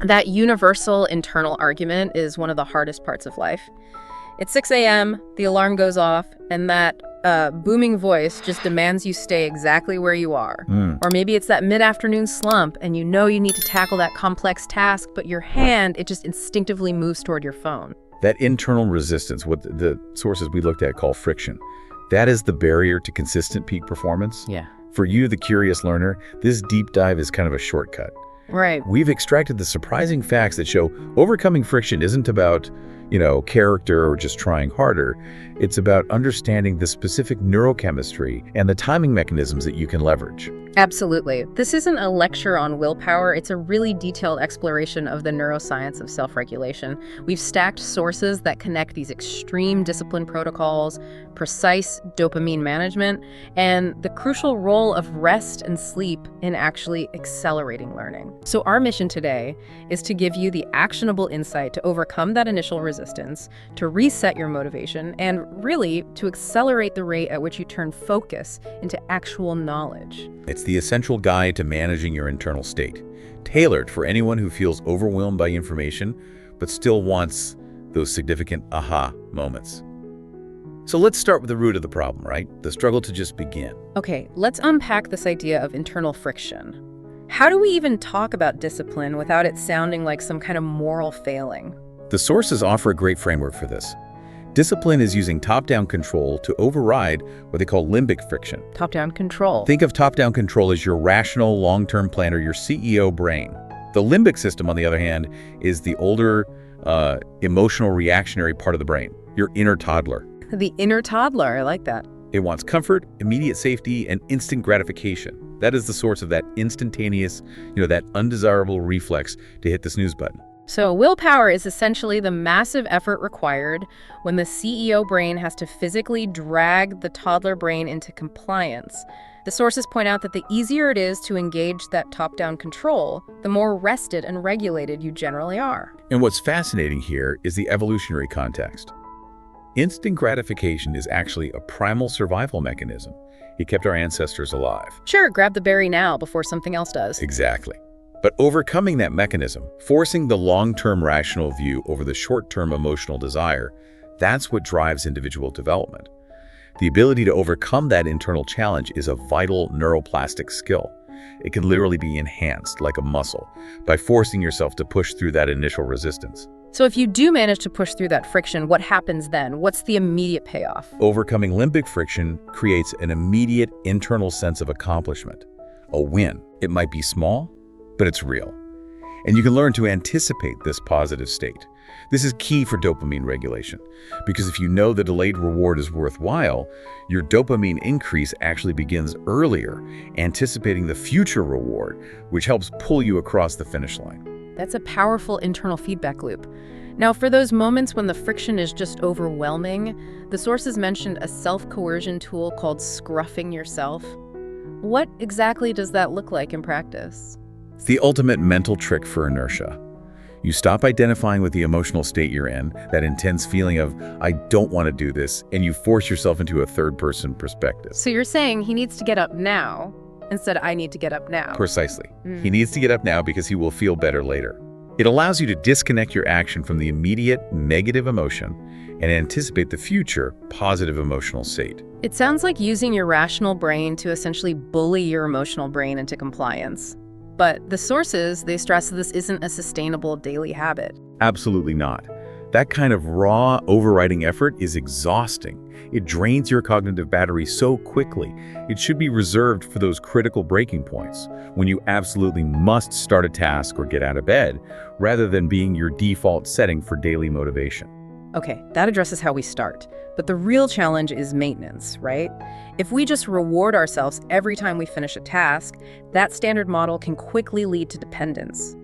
That universal internal argument is one of the hardest parts of life. It's 6 a.m., the alarm goes off, and that booming voice just demands you stay exactly where you are. Or maybe it's that mid-afternoon slump, and you know you need to tackle that complex task, but your hand, it just instinctively moves toward your phone. That internal resistance, what the sources we looked at call friction, that is the barrier to consistent peak performance. Yeah. For you, the curious learner, this deep dive is kind of a shortcut. Right. We've extracted the surprising facts that show overcoming friction isn't about, character or just trying harder. It's about understanding the specific neurochemistry and the timing mechanisms that you can leverage. Absolutely. This isn't a lecture on willpower. It's a really detailed exploration of the neuroscience of self-regulation. We've stacked sources that connect these extreme discipline protocols, precise dopamine management, and the crucial role of rest and sleep in actually accelerating learning. So our mission today is to give you the actionable insight to overcome that initial resistance, to reset your motivation, and really to accelerate the rate at which you turn focus into actual knowledge. It's the essential guide to managing your internal state, tailored for anyone who feels overwhelmed by information, but still wants those significant aha moments. So let's start with the root of the problem, right? The struggle to just begin. Okay, let's unpack this idea of internal friction. How do we even talk about discipline without it sounding like some kind of moral failing? The sources offer a great framework for this. Discipline is using top-down control to override what they call limbic friction. Top-down control. Think of top-down control as your rational, long-term planner, your CEO brain. The limbic system, on the other hand, is the older, emotional, reactionary part of the brain, your inner toddler. The inner toddler, I like that. It wants comfort, immediate safety, and instant gratification. That is the source of that instantaneous, that undesirable reflex to hit the snooze button. So willpower is essentially the massive effort required when the CEO brain has to physically drag the toddler brain into compliance. The sources point out that the easier it is to engage that top-down control, the more rested and regulated you generally are. And what's fascinating here is the evolutionary context. Instant gratification is actually a primal survival mechanism. It kept our ancestors alive. Sure, grab the berry now before something else does. Exactly. But overcoming that mechanism, forcing the long-term rational view over the short-term emotional desire, that's what drives individual development. The ability to overcome that internal challenge is a vital neuroplastic skill. It can literally be enhanced like a muscle by forcing yourself to push through that initial resistance. So if you do manage to push through that friction, what happens then? What's the immediate payoff? Overcoming limbic friction creates an immediate internal sense of accomplishment, a win. It might be small, but it's real. And you can learn to anticipate this positive state. This is key for dopamine regulation, because if you know the delayed reward is worthwhile, your dopamine increase actually begins earlier, anticipating the future reward, which helps pull you across the finish line. That's a powerful internal feedback loop. Now, for those moments when the friction is just overwhelming, the sources mentioned a self-coercion tool called scruffing yourself. What exactly does that look like in practice? It's the ultimate mental trick for inertia. You stop identifying with the emotional state you're in, that intense feeling of, I don't want to do this, and you force yourself into a third-person perspective. So you're saying he needs to get up now, instead I need to get up now. Precisely. He needs to get up now because he will feel better later. It allows you to disconnect your action from the immediate negative emotion and anticipate the future positive emotional state. It sounds like using your rational brain to essentially bully your emotional brain into compliance. But the sources, they stress that this isn't a sustainable daily habit. Absolutely not. That kind of raw, overriding effort is exhausting. It drains your cognitive battery so quickly. It should be reserved for those critical breaking points, when you absolutely must start a task or get out of bed, rather than being your default setting for daily motivation. Okay, that addresses how we start. But the real challenge is maintenance, right? If we just reward ourselves every time we finish a task, that standard model can quickly lead to dependence.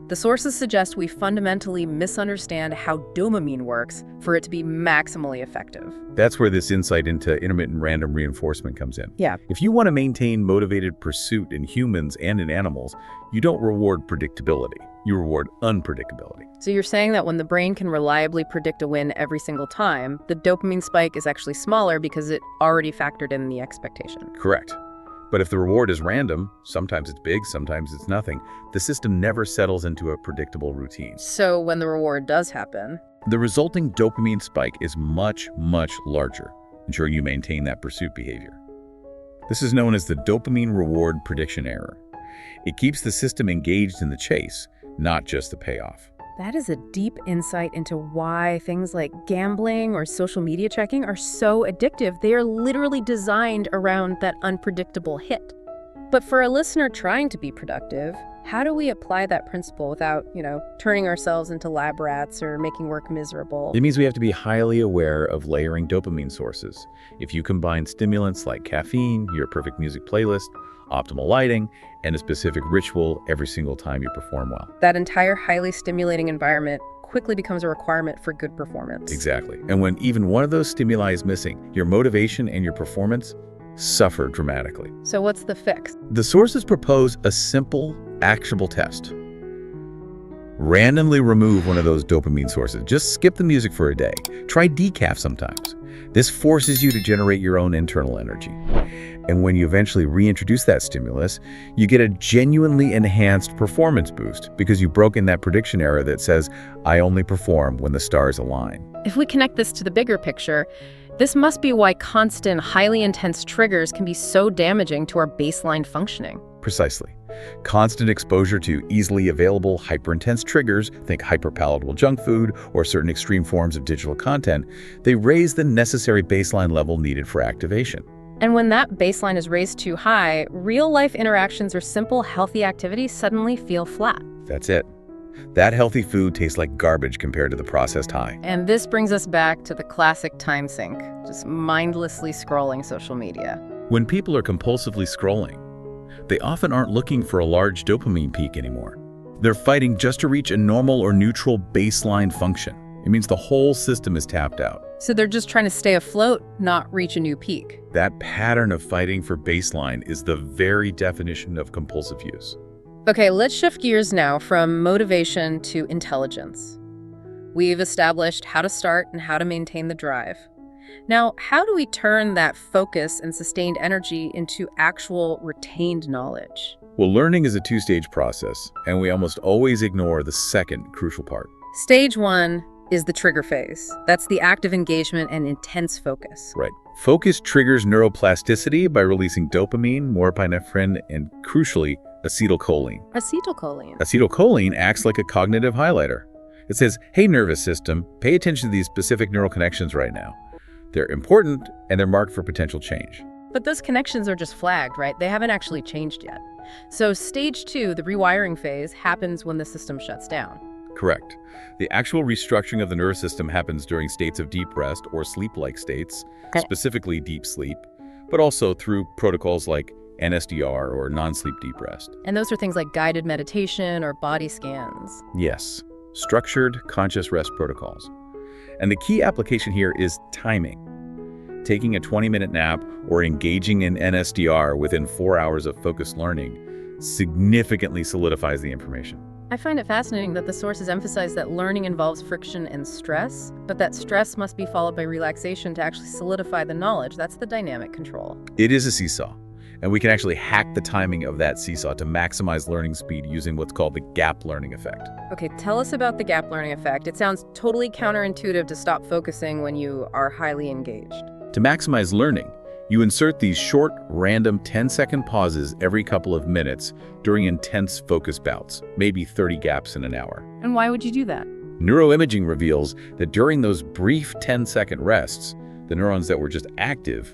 The sources suggest we fundamentally misunderstand how dopamine works for it to be maximally effective. That's where this insight into intermittent random reinforcement comes in. Yeah. If you want to maintain motivated pursuit in humans and in animals, you don't reward predictability. You reward unpredictability. So you're saying that when the brain can reliably predict a win every single time, the dopamine spike is actually smaller because it already factored in the expectation. Correct. But if the reward is random, sometimes it's big, sometimes it's nothing, the system never settles into a predictable routine. So when the reward does happen, The resulting dopamine spike is much, much larger, ensuring you maintain that pursuit behavior. This is known as the dopamine reward prediction error. It keeps the system engaged in the chase, not just the payoff. that is a deep insight into why things like gambling or social media checking are so addictive. They are literally designed around that unpredictable hit. But for a listener trying to be productive, how do we apply that principle without, turning ourselves into lab rats or making work miserable? It means we have to be highly aware of layering dopamine sources. If you combine stimulants like caffeine, your perfect music playlist, optimal lighting, and a specific ritual every single time you perform well. That entire highly stimulating environment quickly becomes a requirement for good performance. Exactly. And when even one of those stimuli is missing, your motivation and your performance suffer dramatically. So what's the fix? The sources propose a simple, actionable test. Randomly remove one of those dopamine sources. Just skip the music for a day. Try decaf sometimes. This forces you to generate your own internal energy. And when you eventually reintroduce that stimulus, you get a genuinely enhanced performance boost because you've broken that prediction error that says, I only perform when the stars align. If we connect this to the bigger picture, this must be why constant, highly intense triggers can be so damaging to our baseline functioning. Precisely. Constant exposure to easily available hyper-intense triggers, think hyper-palatable junk food or certain extreme forms of digital content, they raise the necessary baseline level needed for activation. And when that baseline is raised too high, real-life interactions or simple, healthy activities suddenly feel flat. That's it. That healthy food tastes like garbage compared to the processed high. And this brings us back to the classic time sink, just mindlessly scrolling social media. When people are compulsively scrolling, they often aren't looking for a large dopamine peak anymore. They're fighting just to reach a normal or neutral baseline function. It means the whole system is tapped out. So they're just trying to stay afloat, not reach a new peak. That pattern of fighting for baseline is the very definition of compulsive use. Okay, let's shift gears now from motivation to intelligence. We've established how to start and how to maintain the drive. Now, how do we turn that focus and sustained energy into actual retained knowledge? Well, learning is a two-stage process, and we almost always ignore the second crucial part. Stage 1 is the trigger phase. That's the active engagement and intense focus. Right. Focus triggers neuroplasticity by releasing dopamine, norepinephrine, and crucially, acetylcholine. Acetylcholine. Acetylcholine acts like a cognitive highlighter. It says, hey, nervous system, pay attention to these specific neural connections right now. They're important, and they're marked for potential change. But those connections are just flagged, right? They haven't actually changed yet. So stage 2, the rewiring phase, happens when the system shuts down. Correct. The actual restructuring of the nervous system happens during states of deep rest or sleep-like states, specifically deep sleep, but also through protocols like NSDR or non-sleep deep rest. And those are things like guided meditation or body scans. Yes, structured conscious rest protocols. And the key application here is timing. Taking a 20-minute nap or engaging in NSDR within 4 hours of focused learning significantly solidifies the information. I find it fascinating that the sources emphasize that learning involves friction and stress, but that stress must be followed by relaxation to actually solidify the knowledge. That's the dynamic control. It is a seesaw, and we can actually hack the timing of that seesaw to maximize learning speed using what's called the gap learning effect. Okay, tell us about the gap learning effect. It sounds totally counterintuitive to stop focusing when you are highly engaged. To maximize learning, you insert these short, random 10-second pauses every couple of minutes during intense focus bouts, maybe 30 gaps in an hour. And why would you do that? Neuroimaging reveals that during those brief 10-second rests, the neurons that were just active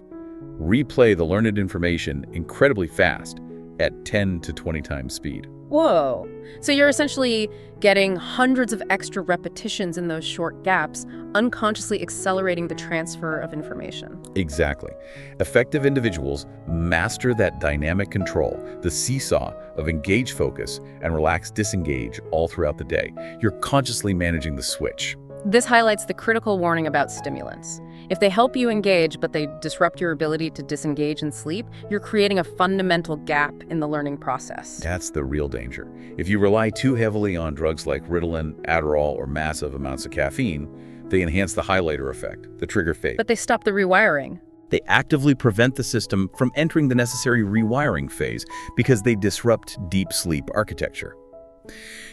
replay the learned information incredibly fast at 10 to 20 times speed. Whoa. So you're essentially getting hundreds of extra repetitions in those short gaps, unconsciously accelerating the transfer of information. Exactly. Effective individuals master that dynamic control, the seesaw of engage focus and relax disengage all throughout the day. You're consciously managing the switch. This highlights the critical warning about stimulants. If they help you engage, but they disrupt your ability to disengage and sleep, you're creating a fundamental gap in the learning process. That's the real danger. If you rely too heavily on drugs like Ritalin, Adderall, or massive amounts of caffeine, they enhance the highlighter effect, the trigger phase. But they stop the rewiring. They actively prevent the system from entering the necessary rewiring phase because they disrupt deep sleep architecture.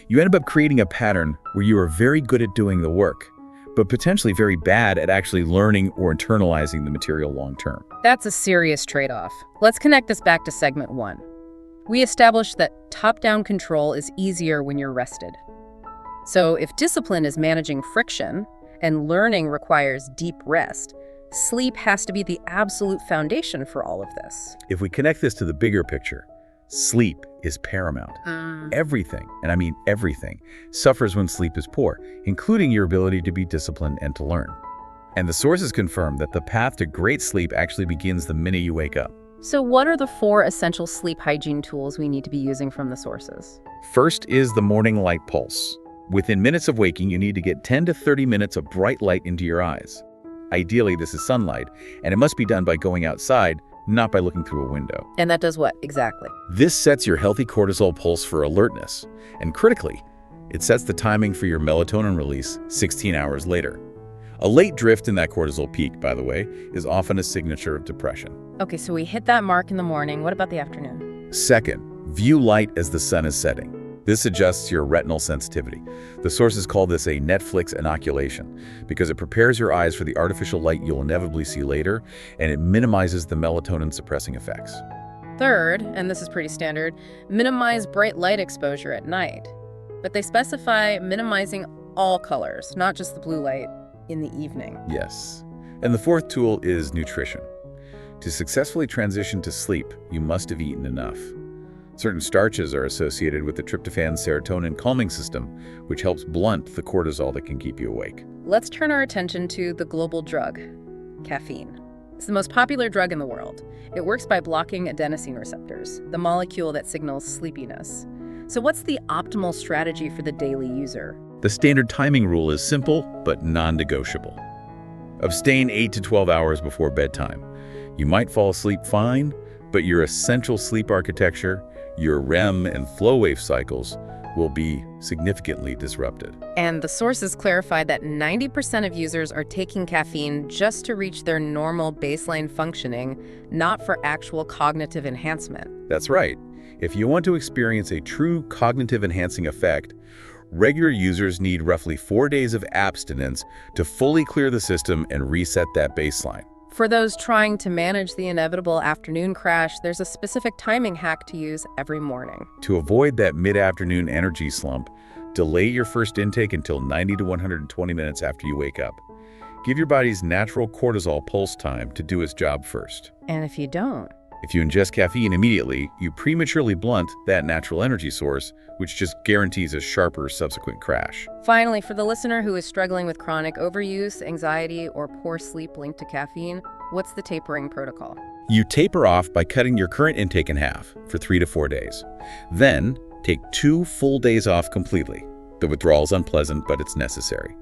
You end up creating a pattern where you are very good at doing the work, but potentially very bad at actually learning or internalizing the material long term. That's a serious trade-off. Let's connect this back to segment 1. We established that top-down control is easier when you're rested. So if discipline is managing friction and learning requires deep rest, sleep has to be the absolute foundation for all of this. If we connect this to the bigger picture, sleep is paramount. Everything, and I mean everything, suffers when sleep is poor, including your ability to be disciplined and to learn. And the sources confirm that the path to great sleep actually begins the minute you wake up. So what are the 4 essential sleep hygiene tools we need to be using from the sources? First is the morning light pulse. Within minutes of waking, you need to get 10 to 30 minutes of bright light into your eyes. Ideally, this is sunlight, and it must be done by going outside, not by looking through a window. And that does what exactly? This sets your healthy cortisol pulse for alertness, and critically, it sets the timing for your melatonin release 16 hours later. A late drift in that cortisol peak, by the way, is often a signature of depression. Okay, so we hit that mark in the morning. What about the afternoon? Second, view light as the sun is setting. This adjusts your retinal sensitivity. The sources call this a Netflix inoculation because it prepares your eyes for the artificial light you'll inevitably see later, and it minimizes the melatonin-suppressing effects. Third, and this is pretty standard, minimize bright light exposure at night. But they specify minimizing all colors, not just the blue light, in the evening. Yes. And the fourth tool is nutrition. To successfully transition to sleep, you must have eaten enough. Certain starches are associated with the tryptophan-serotonin calming system, which helps blunt the cortisol that can keep you awake. Let's turn our attention to the global drug, caffeine. It's the most popular drug in the world. It works by blocking adenosine receptors, the molecule that signals sleepiness. So what's the optimal strategy for the daily user? The standard timing rule is simple but non-negotiable. Abstain 8 to 12 hours before bedtime. You might fall asleep fine, but your essential sleep architecture, your REM and flow wave cycles, will be significantly disrupted. And the sources clarified that 90% of users are taking caffeine just to reach their normal baseline functioning, not for actual cognitive enhancement. That's right. If you want to experience a true cognitive enhancing effect, regular users need roughly 4 days of abstinence to fully clear the system and reset that baseline. For those trying to manage the inevitable afternoon crash, there's a specific timing hack to use every morning. To avoid that mid-afternoon energy slump, delay your first intake until 90 to 120 minutes after you wake up. Give your body's natural cortisol pulse time to do its job first. And if you don't? If you ingest caffeine immediately, you prematurely blunt that natural energy source, which just guarantees a sharper subsequent crash. Finally, for the listener who is struggling with chronic overuse, anxiety, or poor sleep linked to caffeine, what's the tapering protocol? You taper off by cutting your current intake in half for 3 to 4 days. Then, take 2 full days off completely. The withdrawal is unpleasant, but it's necessary.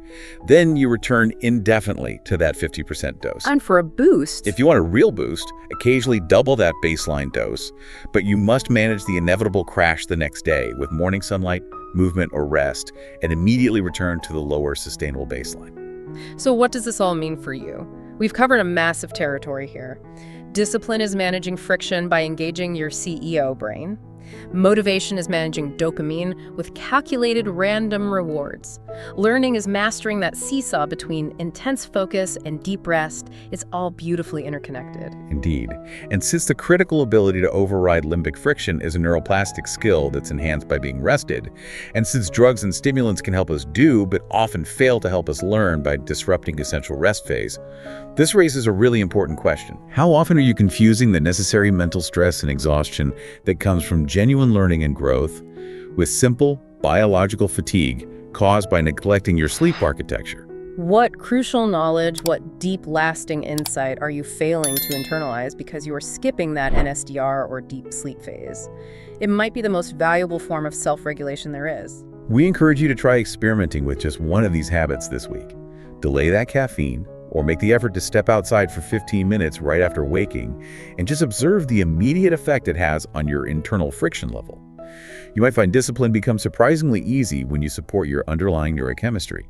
Then you return indefinitely to that 50% dose. And for a boost, If you want a real boost, occasionally double that baseline dose, but you must manage the inevitable crash the next day with morning sunlight, movement, or rest, and immediately return to the lower sustainable baseline. So what does this all mean for you? We've covered a massive territory here. Discipline is managing friction by engaging your CEO brain. Motivation is managing dopamine with calculated random rewards. Learning is mastering that seesaw between intense focus and deep rest. It's all beautifully interconnected. Indeed. And since the critical ability to override limbic friction is a neuroplastic skill that's enhanced by being rested, and since drugs and stimulants can help us do but often fail to help us learn by disrupting essential rest phase, this raises a really important question. How often are you confusing the necessary mental stress and exhaustion that comes from genuine learning and growth with simple biological fatigue caused by neglecting your sleep architecture? What crucial knowledge, what deep lasting insight are you failing to internalize because you are skipping that NSDR or deep sleep phase? It might be the most valuable form of self-regulation there is. We encourage you to try experimenting with just one of these habits this week. Delay that caffeine, or make the effort to step outside for 15 minutes right after waking, and just observe the immediate effect it has on your internal friction level. You might find discipline becomes surprisingly easy when you support your underlying neurochemistry.